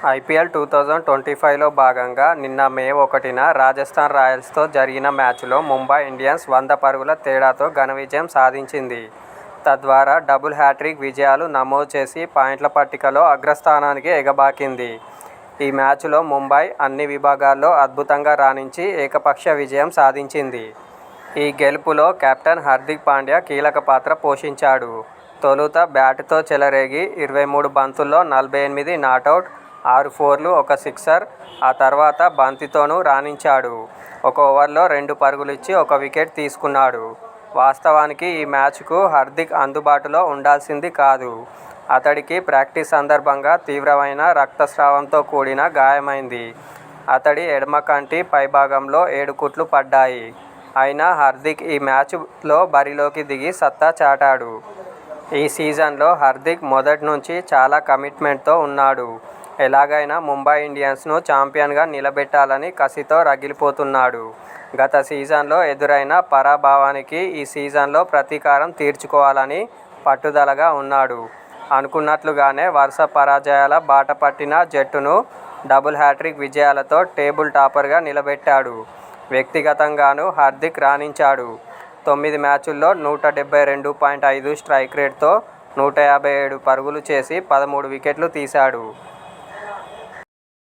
IPL 2025లో భాగంగా నిన్న మే 1న రాజస్థాన్ రాయల్స్తో జరిగిన మ్యాచ్లో ముంబై ఇండియన్స్ 100 పరుగుల తేడాతో ఘన విజయం సాధించింది. తద్వారా డబుల్ హ్యాట్రిక్ విజయాలు నమోదు చేసి పాయింట్ల పట్టికలో అగ్రస్థానానికి ఎగబాకింది. ఈ మ్యాచ్లో ముంబై అన్ని విభాగాల్లో అద్భుతంగా రాణించి ఏకపక్ష విజయం సాధించింది. ఈ గెలుపులో కెప్టెన్ హార్దిక్ పాండ్యా కీలక పాత్ర పోషించాడు. తొలుత బ్యాట్తో చెలరేగి 23 బంతుల్లో 48 నాటౌట్, 6 ఫోర్లు, 1 సిక్సర్. ఆ తర్వాత బంతితోనూ రాణించాడు. ఒక ఓవర్లో 2 పరుగులిచ్చి 1 వికెట్ తీసుకున్నాడు. వాస్తవానికి ఈ మ్యాచ్కు హార్దిక్ అందుబాటులో ఉండాల్సింది కాదు. అతడికి ప్రాక్టీస్ సందర్భంగా తీవ్రమైన రక్తస్రావంతో కూడిన గాయమైంది. అతడి ఎడమ కంటి పైభాగంలో 7 కుట్లు పడ్డాయి. అయినా హార్దిక్ ఈ మ్యాచ్లో బరిలోకి దిగి సత్తా చాటాడు. ఈ సీజన్లో హార్దిక్ మొదటి నుంచి చాలా కమిట్మెంట్తో ఉన్నాడు. ఎలాగైనా ముంబై ఇండియన్స్ను ఛాంపియన్గా నిలబెట్టాలని కసితో రగిలిపోతున్నాడు. గత సీజన్లో ఎదురైన పరాభవానికి ఈ సీజన్లో ప్రతీకారం తీర్చుకోవాలని పట్టుదలగా ఉన్నాడు. అనుకున్నట్లుగానే వరుస పరాజయాల బాట పట్టిన జట్టును డబుల్ హ్యాట్రిక్ విజయాలతో టేబుల్ టాపర్గా నిలబెట్టాడు. వ్యక్తిగతంగానూ హార్దిక్ రాణించాడు. 9 మ్యాచుల్లో 172.5 స్ట్రైక్ రేట్తో 157 పరుగులు చేసి 13 వికెట్లు తీశాడు.